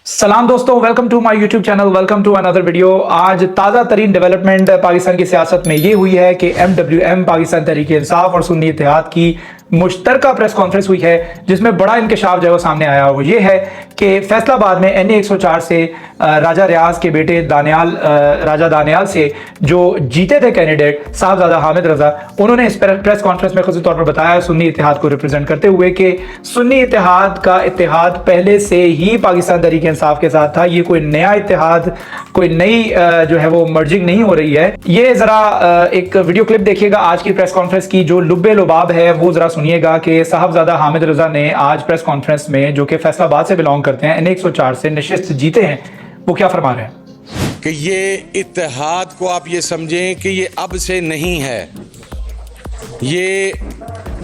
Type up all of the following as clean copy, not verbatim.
सलाम दोस्तों, welcome to my YouTube channel, welcome to another video. आज ताज़ा तरीन डेवलपमेंट पाकिस्तान की सियासत में ये हुई है कि MWM पाकिस्तान तहरीक-ए-इंसाफ और सुन्नी इत्तेहाद की मुश्तरका प्रेस कॉन्फ्रेंस हुई है, जिसमें बड़ा इंकशाफ जो है वो सामने आया। वो ये है कि फैसलाबाद में NA 104 से राजा रियाज के बेटे राजा दानियाल से जो जीते थे कैंडिडेट साहबजादा हामिद रजा, उन्होंने इस प्रेस कॉन्फ्रेंस में खुद तौर पर बताया सुन्नी इत्तेहाद को रिप्रेजेंट करते हुए कि सुन्नी इत्तेहाद का इत्तेहाद पहले से ही पाकिस्तान तहरीक इंसाफ के साथ था। ये कोई नया इत्तेहाद, कोई नई जो है वो मर्जिंग नहीं हो रही है। ये जरा एक वीडियो क्लिप देखिएगा आज की प्रेस कॉन्फ्रेंस की, जो लुब्बे लुबाब है वो जरा सुनिएगा कि साहबजादा हामिद रजा ने आज प्रेस कॉन्फ्रेंस में, जो कि फैसलाबाद से बिलोंग करते हैं, NA 104 से नशिस्त जीते हैं, वो क्या फरमा रहे हैं कि ये इत्तेहाद को आप ये समझें कि ये अब से नहीं है। ये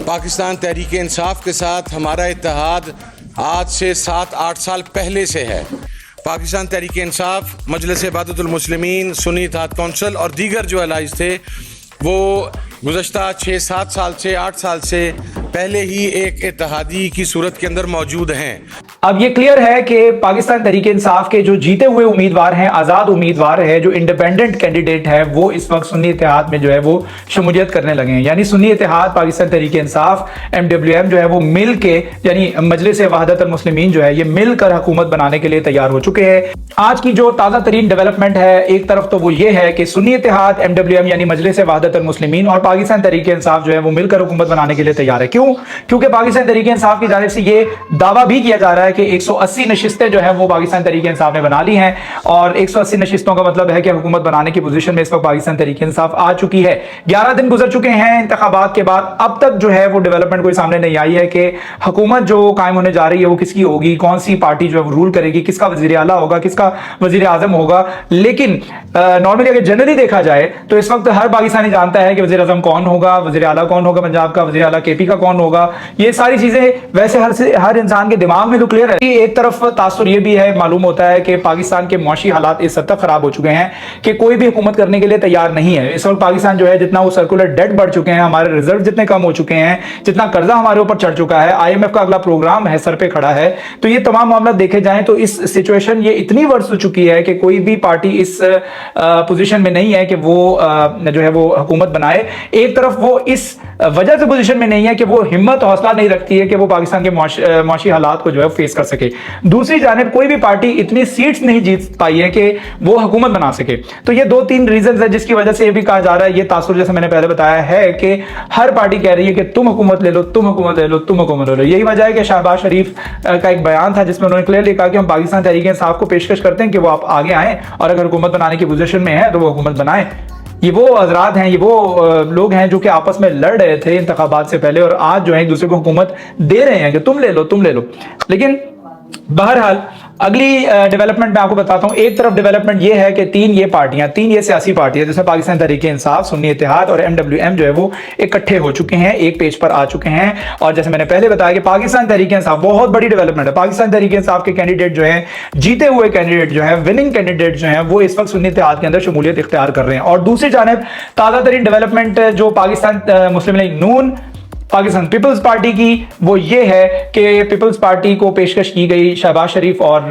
पाकिस्तान तहरीक इंसाफ के साथ हमारा इत्तेहाद आज से 7-8 साल पहले से है। पाकिस्तान तहरीक इंसाफ, मजलिस इबादतुल मुस्लिमीन, सुन्नी इत्तेहाद कौंसिल और दीगर जो अलाइज थे वो गुज़श्ता 6-7 साल से 8 साल से पहले ही एक इत्तेहादी की सूरत के अंदर मौजूद हैं। अब ये क्लियर है कि पाकिस्तान तहरीक इंसाफ के जो जीते हुए उम्मीदवार हैं, आज़ाद उम्मीदवार है, जो इंडिपेंडेंट कैंडिडेट है, वो इस वक्त सुन्नी इत्तेहाद में जो है वो शमूलियत करने लगे हैं। यानी सुन्नी इत्तेहाद, पाकिस्तान तहरीक इंसाफ, MWM जो है वो मिल के, यानी मजलिस वहदतुल मुस्लिमीन जो है, ये मिलकर हुकूमत बनाने के लिए तैयार हो चुके हैं। आज की जो ताज़ा तरीन डेवलपमेंट है, एक तरफ तो वो ये है कि सुन्नी इत्तेहाद, MWM यानी मजलिस वहदतुल मुस्लिमीन और पाकिस्तान तहरीक इंसाफ जो है वो मिलकर हुकूमत बनाने के लिए तैयार है। क्यों? क्योंकि पाकिस्तान तहरीक इंसाफ की जानिब से ये दावा भी किया जा रहा है कि 180 नशिस्तें जो है वो पाकिस्तान तहरीक इंसाफ ने बना ली हैं, और 180 नशिस्तों का मतलब है कि हुकूमत बनाने की पोजीशन में इस वक्त पाकिस्तान तहरीक इंसाफ आ चुकी है। 11 दिन गुजर चुके हैं इंतखाबात के बाद, अब तक जो है वो डेवलपमेंट कोई सामने नहीं आई है कि हुकूमत जो कायम होने जा रही है वो किसकी होगी, कौन सी पार्टी जो है वो रूल करेगी, किसका वजीर आला होगा, किसका वजीर आजम होगा। लेकिन नॉर्मली अगर जनरली देखा जाए तो इस वक्त हर पाकिस्तानी जानता है कि वजीर आजम कौन होगा, वजीर आला कौन होगा पंजाब का, वजीर आला KP का कौन होगा। ये सारी चीजें वैसे हर इंसान के दिमाग में तो क्लियर है। एक तरफ तासुर ये भी है, मालूम होता है कि पाकिस्तान के मौशी हालात इस हद तक खराब हो चुके हैं कि कोई भी हुकूमत करने के लिए तैयार नहीं है। इस वक्त पाकिस्तान जो है, जितना वो सर्कुलर डेट बढ़ चुके हैं, हमारे रिजर्व जितने कम हो चुके हैं, जितना कर्जा हमारे ऊपर चढ़ चुका है, IMF का अगला प्रोग्राम है सर पे खड़ा है, तो ये तमाम मामला देखे जाएं तो इस सिचुएशन ये इतनी वर्ष हो चुकी है कि कोई भी पार्टी इस पोजीशन में नहीं है कि वो जो है वो हुकूमत बनाए। एक तरफ वो इस वजह से पोजीशन में नहीं है कि वो हिम्मत हौसला नहीं रखती है कि वो पाकिस्तान के मौशी हालात को जो है फेस कर सके। दूसरी जानिब कोई भी पार्टी इतनी सीट्स नहीं जीत पाई है कि वो हुकूमत बना सके। तो ये 2-3 रीजन है जिसकी वजह से ये भी कहा जा रहा है, ये तासुर जैसे मैंने पहले बताया है कि हर पार्टी कह रही है कि तुम हुकूमत ले लो, तुम हुकूमत ले लो, तुम हुकूमत ले लो। यही वजह है कि शहबाज शरीफ का एक बयान था जिसमें उन्होंने क्लियरली कहा कि हम पाकिस्तान तहरीक इंसाफ को पेशकश करते हैं कि वो आप आगे आए और अगर हुकूमत बनाने की पोजीशन में है तो वो हुकूमत बनाए। ये वो हजरात हैं, ये वो लोग हैं जो कि आपस में लड़ रहे थे इंतखाबात से पहले, और आज जो है एक दूसरे को हुकूमत दे रहे हैं कि तुम ले लो, तुम ले लो। लेकिन बहरहाल अगली डेवलपमेंट मैं आपको बताता हूं। एक तरफ डेवलपमेंट ये है कि तीन ये सियासी पार्टियां, जैसे पाकिस्तान तहरीक इंसाफ, सुन्नी इत्तेहाद और MWM जो है वो इकट्ठे हो चुके हैं, एक पेज पर आ चुके हैं। और जैसे मैंने पहले बताया कि पाकिस्तान तहरीक इंसाफ, बहुत बड़ी डेवलपमेंट है, पाकिस्तान तहरीक इंसाफ के कैंडिडेट जो है, जीते हुए कैंडिडेट जो है, विनिंग कैंडिडेट जो है, वो इस वक्त सुन्नी इत्तेहाद के अंदर शमूलियत इख्तियार कर रहे हैं। और दूसरी जानिब ताज़ा तरीन डेवलपमेंट जो पाकिस्तान मुस्लिम लीग नून, पाकिस्तान पीपल्स पार्टी की, वो ये है कि पीपल्स पार्टी को पेशकश की गई, शहबाज शरीफ और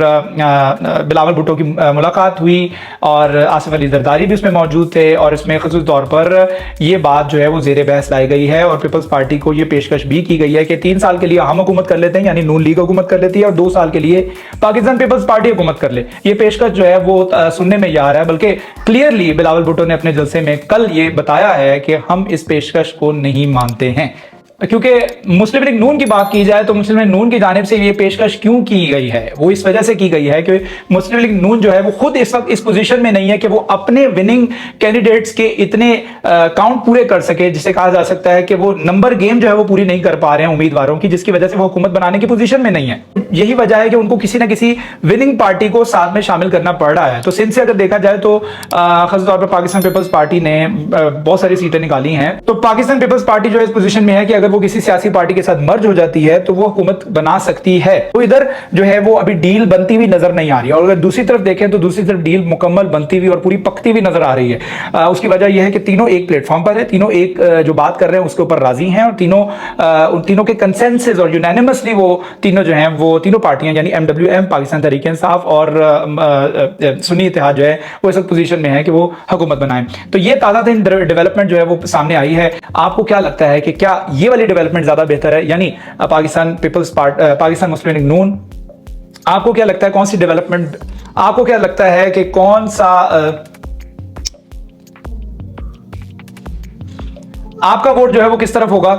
बिलावल भुट्टो की मुलाकात हुई और आसिफ अली जरदारी भी उसमें मौजूद थे, और इसमें ख़ुसूस तौर पर ये बात जो है वो ज़ेरे बहस लाई गई है और पीपल्स पार्टी को ये पेशकश भी की गई है कि 3 साल के लिए हम हुकूमत कर लेते हैं, यानी नून लीग हुकूमत कर लेती है, और 2 साल के लिए पाकिस्तान पीपल्स पार्टी हुकूमत कर ले। ये पेशकश जो है वो सुनने में आ रहा है, बल्कि क्लियरली बिलावल भुट्टो ने अपने जलसे में कल ये बताया है कि हम इस पेशकश को नहीं मानते हैं। क्योंकि मुस्लिम लीग नून की बात की जाए तो मुस्लिम लीग नून की जानिब से ये पेशकश क्यों की गई है, वो इस वजह से की गई है कि मुस्लिम लीग नून जो है वो खुद इस वक्त इस पोजीशन में नहीं है कि वो अपने विनिंग कैंडिडेट्स के इतने काउंट पूरे कर सके, जिसे कहा जा सकता है कि वो नंबर गेम जो है वो पूरी नहीं कर पा रहे हैं उम्मीदवारों की, जिसकी वजह से वो हुकूमत बनाने की पोजीशन में नहीं है। यही वजह है कि उनको किसी ना किसी विनिंग पार्टी को साथ में शामिल करना पड़ रहा है। तो सिंध से अगर देखा जाए तो खास तौर पर पाकिस्तान पीपल्स पार्टी ने बहुत सारी सीटें निकाली हैं। तो पाकिस्तान पीपल्स पार्टी जो है इस पोजीशन में है कि अगर वो किसी सियासी पार्टी के साथ मर्ज हो जाती है तो वो हुकूमत बना सकती है। तो इधर जो है वो अभी डील बनती हुई नजर नहीं आ रही है। और अगर दूसरी तरफ देखें तो दूसरी तरफ डील मुकम्मल बनती हुई और पूरी पकती हुई नजर आ रही है। उसकी वजह यह है कि तीनों एक प्लेटफॉर्म पर है, तीनों एक जो बात कर रहे हैं उसके ऊपर राजी हैं और उन तीनों के कंसेंसस और यूनानिमसली वो तीनों जो हैं वो तीनों पार्टियां यानी MWM, पाकिस्तान तहरीक इंसाफ और सुन्नी इत्तेहाद जो है वो इस पोजीशन में है कि वो हुकूमत बनाएं। तो ये ताज़ा तरीन डेवलपमेंट जो है वो सामने आई है। आपको क्या लगता है कि क्या ये वाली डेवलपमेंट ज्यादा बेहतर है, यानी पाकिस्तान पीपल्स पार्टी, पाकिस्तान मुस्लिम लीग नून? आपको क्या लगता है कौन सी डेवलपमेंट, आपको क्या लगता है कि कौन सा आपका वोट जो है वो किस तरफ होगा?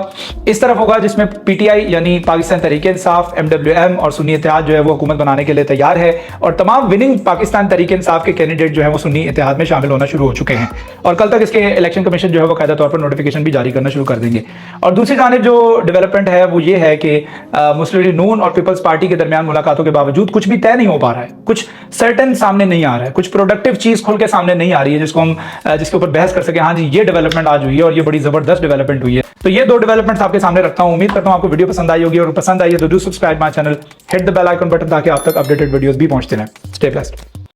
इस तरफ होगा जिसमें PTI यानी पाकिस्तान तहरीक इंसाफ, MWM और सुन्नी इत्तेहाद जो है वो हुकूमत बनाने के लिए तैयार है और तमाम विनिंग पाकिस्तान तहरीक इंसाफ के कैंडिडेट जो है वो सुन्नी इत्तेहाद में शामिल होना शुरू हो चुके हैं और कल तक इसके इलेक्शन कमीशन जो है वो कायदा तौर पर नोटिफिकेशन भी जारी करना शुरू कर देंगे। और दूसरी जानिब जो डेवलपमेंट है वो ये है कि मुस्लिम लीग नून और पीपल्स पार्टी के दरमियान मुलाकातों के बावजूद कुछ भी तय नहीं हो पा रहा है, कुछ सर्टन सामने नहीं आ रहा है, कुछ प्रोडक्टिव चीज खुल के सामने नहीं आ रही है जिसके ऊपर बहस कर सके हाँ जी ये डेवलपमेंट आज हुई है और ये बड़ी जबरदस्त डेवलपमेंट हुई है। तो ये दो डेवलपमेंट्स आपके सामने रखता हूं। उम्मीद करता हूं आपको वीडियो पसंद आई होगी और पसंद आई है तो do subscribe my channel, hit the bell icon button ताकि आप तक अपडेटेड वीडियोस भी पहुंचते रहें। Stay blessed.